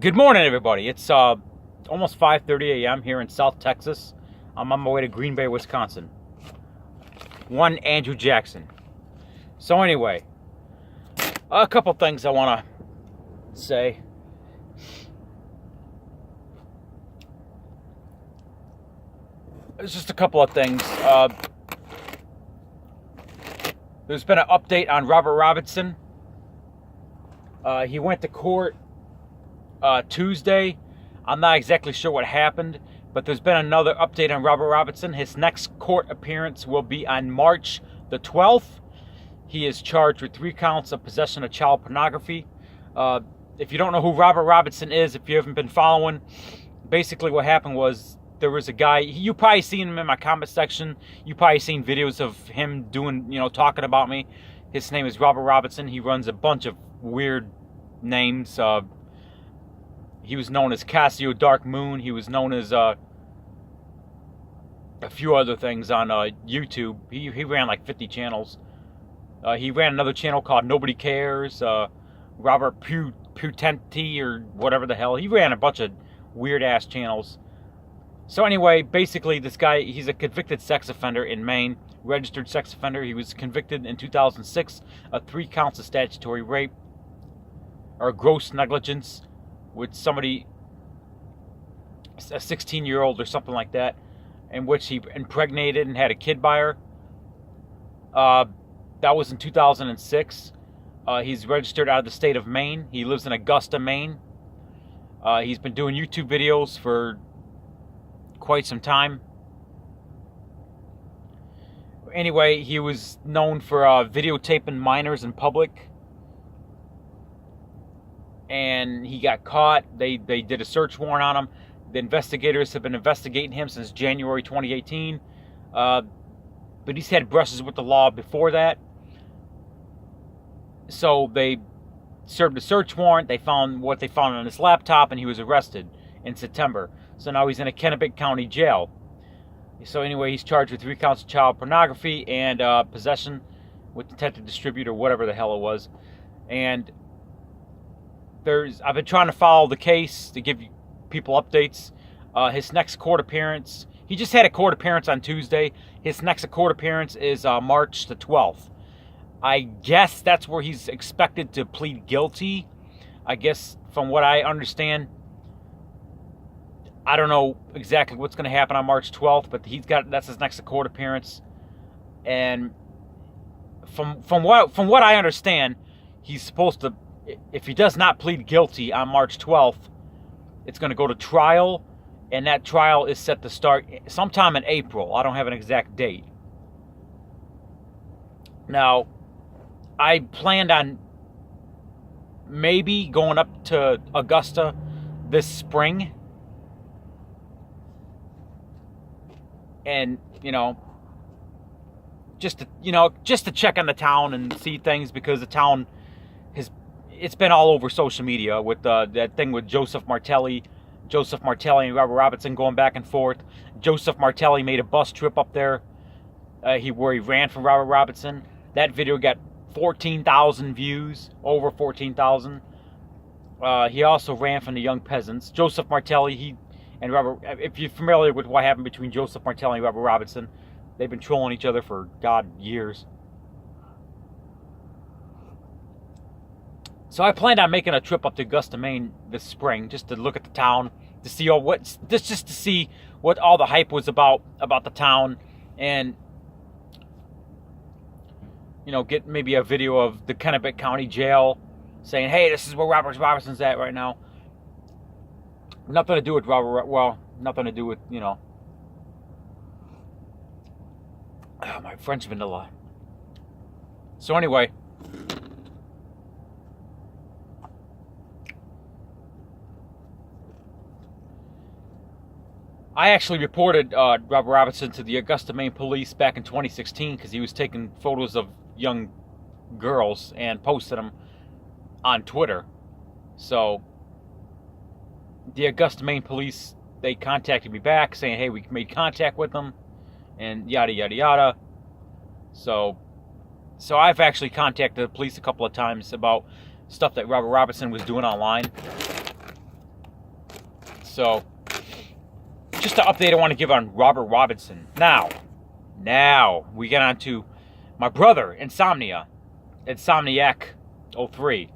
Good morning, everybody. It's almost 5:30 a.m. here in South Texas. I'm on my way to Green Bay, Wisconsin. One Andrew Jackson. So anyway, a couple things I want to say. It's just a couple of things. There's been an update on Robert Robinson. He went to court Tuesday. I'm not exactly sure what happened, but there's been another update on Robert Robinson. His next court appearance will be on March the 12th. He is charged with 3 counts of possession of child pornography. If you don't know who Robert Robinson is, if you haven't been following, basically what happened was there was a guy, you probably seen him in my comment section. You probably seen videos of him doing, talking about me. His name is Robert Robinson. He runs a bunch of weird names. He was known as Cassio Dark Moon. He was known as a few other things on YouTube. He ran like 50 channels. He ran another channel called Nobody Cares. Robert Putenti or whatever the hell. He ran a bunch of weird ass channels. So anyway, basically this guy, he's a convicted sex offender in Maine. Registered sex offender. He was convicted in 2006 of 3 counts of statutory rape or gross negligence with somebody, a 16-year-old or something like that, in which he impregnated and had a kid by her. That was in 2006. He's registered out of the state of Maine. He lives in Augusta, Maine. He's been doing YouTube videos for quite some time. Anyway, he was known for videotaping minors in public. And he got caught. They did a search warrant on him. The investigators have been investigating him since January 2018. But he's had brushes with the law before that. So they served a search warrant. They found what they found on his laptop, and he was arrested in September. So now he's in a Kennebec County jail. So anyway, he's charged with 3 counts of child pornography and possession with intent to distribute or whatever the hell it was. And I've been trying to follow the case to give people updates. His next court appearance, he just had a court appearance on Tuesday. His next court appearance is March the 12th. I guess that's where he's expected to plead guilty. I guess from what I understand. I don't know exactly what's going to happen on March 12th, but that's his next court appearance. And from what I understand, he's supposed to, if he does not plead guilty on March 12th, it's going to go to trial, and that trial is set to start sometime in April. I don't have an exact date. Now, I planned on maybe going up to Augusta this spring. And, just to check on the town and see things, because the town it's been all over social media with that thing with Joseph Martelli and Robert Robinson going back and forth. Joseph Martelli made a bus trip up there where he ran from Robert Robinson. That video got 14,000 views, over 14,000. He also ran from the Young Peasants. Joseph Martelli, and Robert, if you're familiar with what happened between Joseph Martelli and Robert Robinson, they've been trolling each other for, years. So I planned on making a trip up to Augusta, Maine this spring, just to look at the town, to see just to see what all the hype was about the town, and get maybe a video of the Kennebec County Jail, saying, "Hey, this is where Robert Robinson's at right now." Nothing to do with nothing to do with my French vanilla. So anyway. I actually reported Robert Robinson to the Augusta, Maine police back in 2016 because he was taking photos of young girls and posted them on Twitter. So the Augusta, Maine police, they contacted me back saying, hey, we made contact with them and yada, yada, yada. So I've actually contacted the police a couple of times about stuff that Robert Robinson was doing online. So, just an update I want to give on Robert Robinson. Now, we get on to my brother, Insomniac 03.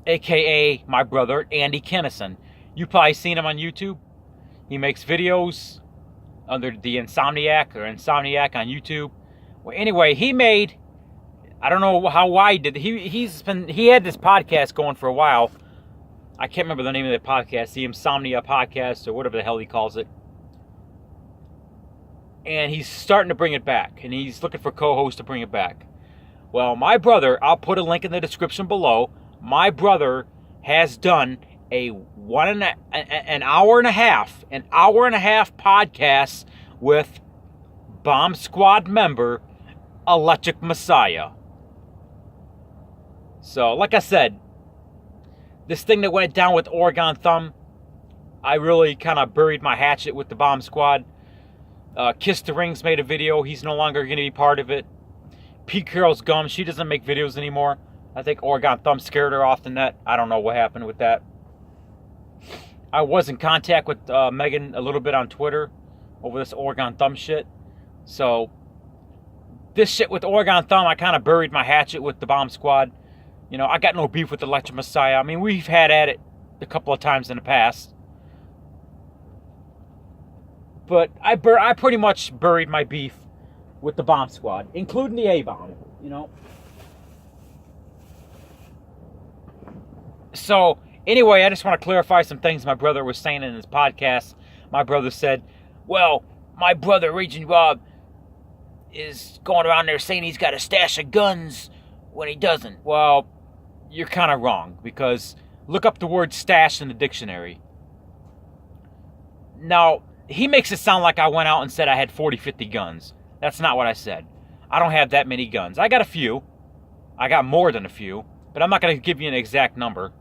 AKA my brother, Andy Kennison. You probably seen him on YouTube. He makes videos under the Insomniac on YouTube. Well, anyway, he made, I don't know how wide did he had this podcast going for a while. I can't remember the name of the podcast, the Insomnia podcast or whatever the hell he calls it. And he's starting to bring it back, and he's looking for co-hosts to bring it back. Well, my brother, I'll put a link in the description below. My brother has done an hour and a half podcast with Bomb Squad member Electric Messiah. So, like I said, this thing that went down with Oregon Thumb, I really kind of buried my hatchet with the Bomb Squad. Kiss the Rings made a video. He's no longer going to be part of it. Pete Carroll's gum. She doesn't make videos anymore. I think Oregon Thumb scared her off the net. I don't know what happened with that. I was in contact with Megan a little bit on Twitter over this Oregon Thumb shit. So, this shit with Oregon Thumb, I kind of buried my hatchet with the Bomb Squad. You know, I got no beef with Electric Messiah. I mean, we've had at it a couple of times in the past. But I pretty much buried my beef with the Bomb Squad, including the A-Bomb, you know. So, anyway, I just want to clarify some things my brother was saying in his podcast. My brother said, well, my brother, Raging Rob, is going around there saying he's got a stash of guns when he doesn't. Well, you're kind of wrong, because look up the word stash in the dictionary. Now, he makes it sound like I went out and said I had 40, 50 guns. That's not what I said. I don't have that many guns. I got a few. I got more than a few, but I'm not going to give you an exact number.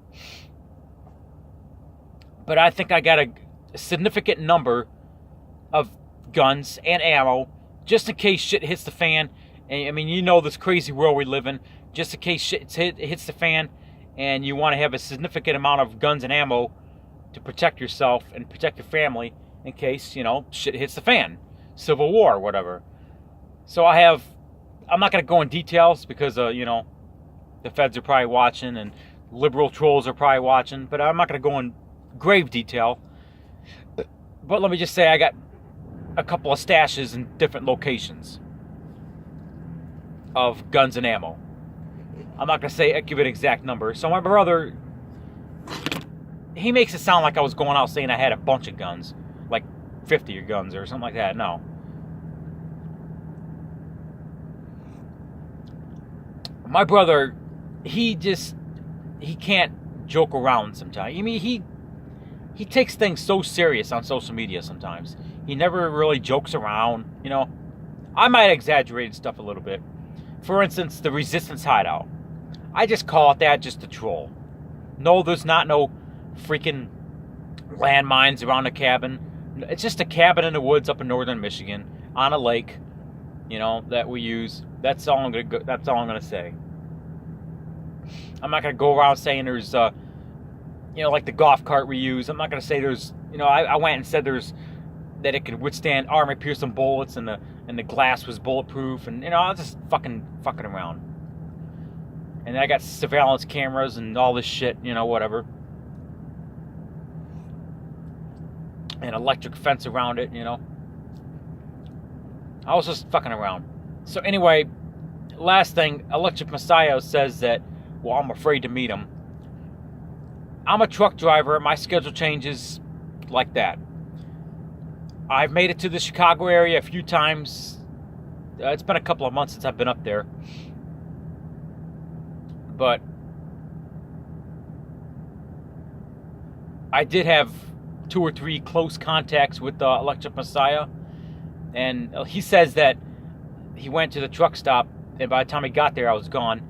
But I think I got a significant number of guns and ammo, just in case shit hits the fan. And, I mean, you know this crazy world we live in. Just in case shit hits the fan and you want to have a significant amount of guns and ammo to protect yourself and protect your family in case, you know, shit hits the fan. Civil War or whatever. So I'm not going to go in details because, you know, the feds are probably watching and liberal trolls are probably watching. But I'm not going to go in grave detail. But let me just say I got a couple of stashes in different locations of guns and ammo. I'm not going to give an exact number. So my brother, he makes it sound like I was going out saying I had a bunch of guns. Like 50 guns or something like that. No. My brother, he can't joke around sometimes. I mean, he takes things so serious on social media sometimes. He never really jokes around, you know. I might exaggerate stuff a little bit. For instance, the Resistance Hideout. I just call it that just to troll. No, there's not no freaking landmines around the cabin. It's just a cabin in the woods up in northern Michigan on a lake, you know, that we use. That's all I'm gonna say. I'm not gonna go around saying there's, you know, like the golf cart we use. I'm not gonna say there's, you know, I went and said that it could withstand armor-piercing bullets and the glass was bulletproof, and you know, I was just fucking around. And I got surveillance cameras and all this shit, you know, whatever. An electric fence around it, you know. I was just fucking around. So anyway, last thing, Electric Messiah says that, well, I'm afraid to meet him. I'm a truck driver. My schedule changes like that. I've made it to the Chicago area a few times. It's been a couple of months since I've been up there. But I did have 2 or 3 close contacts with Electric Messiah. And he says that he went to the truck stop, and by the time he got there, I was gone.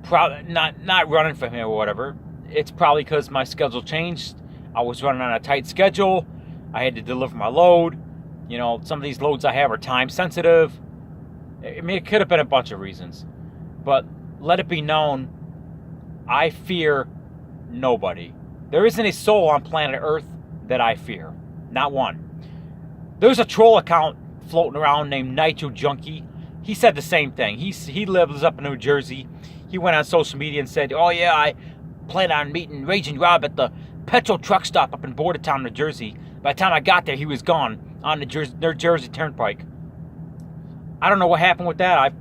Probably not running for him or whatever. It's probably because my schedule changed. I was running on a tight schedule. I had to deliver my load. You know, some of these loads I have are time sensitive. I mean, it could have been a bunch of reasons. But let it be known, I fear nobody. There isn't a soul on planet Earth that I fear. Not one. There's a troll account floating around named Nitro Junkie. He said the same thing. He lives up in New Jersey. He went on social media and said, oh yeah, I plan on meeting Raging Rob at the petrol truck stop up in Bordertown, New Jersey. By the time I got there, he was gone on the New Jersey Turnpike. I don't know what happened with that.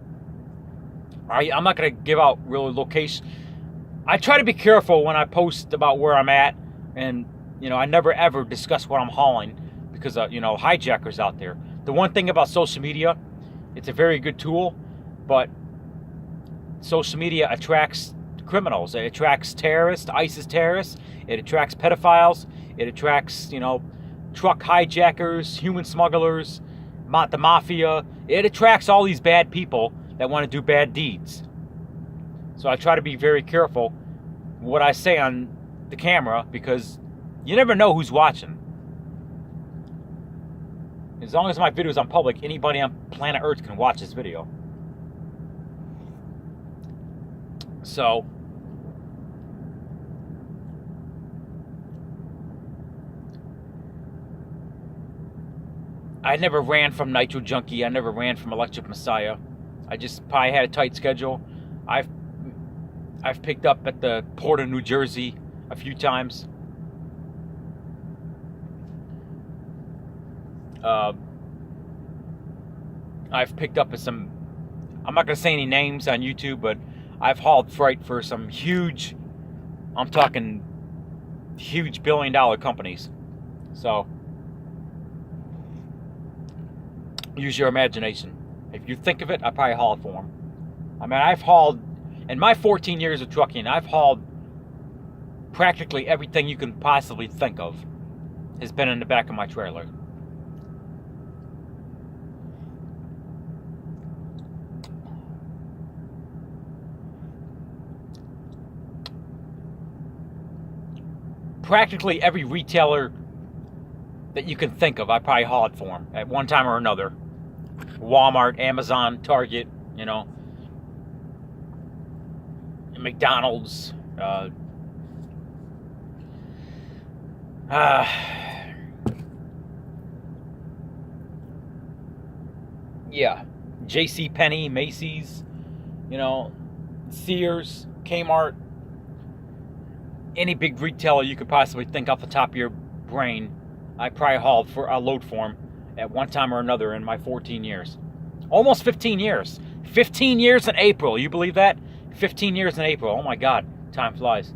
I'm not going to give out real location. I try to be careful when I post about where I'm at, and I never ever discuss what I'm hauling because hijackers out there. The one thing about social media, it's a very good tool, but social media attracts criminals. It attracts terrorists, ISIS terrorists. It attracts pedophiles. It attracts truck hijackers, human smugglers, the mafia. It attracts all these bad people that want to do bad deeds. So I try to be very careful what I say on the camera because you never know who's watching. As long as my video is on public, anybody on planet Earth can watch this video. So, I never ran from Nitro Junkie. I never ran from Electric Messiah. I just probably had a tight schedule. I've picked up at the Port of New Jersey a few times. I've picked up at some, I'm not going to say any names on YouTube, but I've hauled freight for some huge, I'm talking huge billion-dollar companies. So, use your imagination. If you think of it, I probably hauled for them. I mean, I've hauled, in my 14 years of trucking, I've hauled practically everything you can possibly think of has been in the back of my trailer. Practically every retailer that you can think of, I probably hauled for them at one time or another. Walmart, Amazon, Target, McDonald's, yeah, JCPenney, Macy's, Sears, Kmart, any big retailer you could possibly think off the top of your brain, I probably hauled for a load for them at one time or another in my 14 years. Almost 15 years. 15 years in April. You believe that? 15 years in April. Oh my God. Time flies.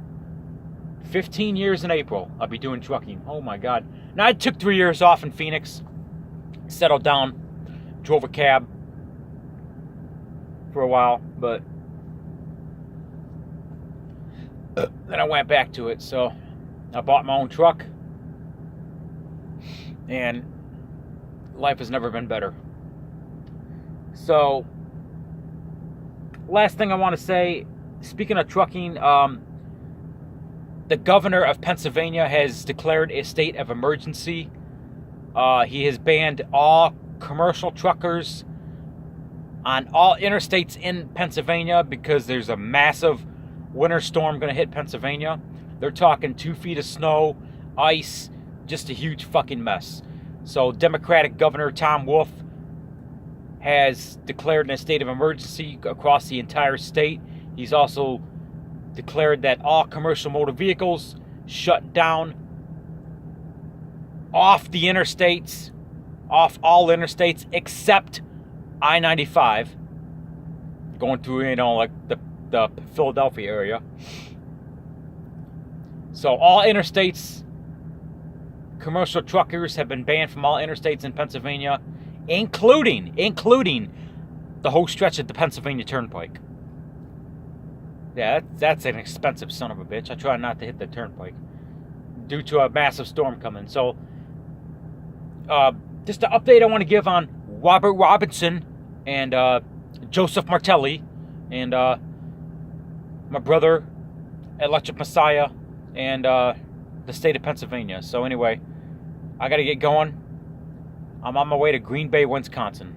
15 years in April. I'll be doing trucking. Oh my God. Now I took 3 years off in Phoenix. Settled down. Drove a cab for a while. But then I went back to it. So I bought my own truck. And life has never been better. So, last thing I want to say, speaking of trucking, the governor of Pennsylvania has declared a state of emergency. He has banned all commercial truckers on all interstates in Pennsylvania because there's a massive winter storm going to hit Pennsylvania. They're talking 2 feet of snow, ice, just a huge fucking mess. So Democratic Governor Tom Wolf has declared a state of emergency across the entire state. He's also declared that all commercial motor vehicles shut down off the interstates, off all interstates except I-95, going through, like the Philadelphia area. So all interstates, commercial truckers have been banned from all interstates in Pennsylvania, including the whole stretch of the Pennsylvania Turnpike. Yeah, that's an expensive son of a bitch. I try not to hit the turnpike due to a massive storm coming. So, just an update I want to give on Robert Robinson and Joseph Martelli and my brother, Electric Messiah, and the state of Pennsylvania. So anyway, I got to get going. I'm on my way to Green Bay, Wisconsin.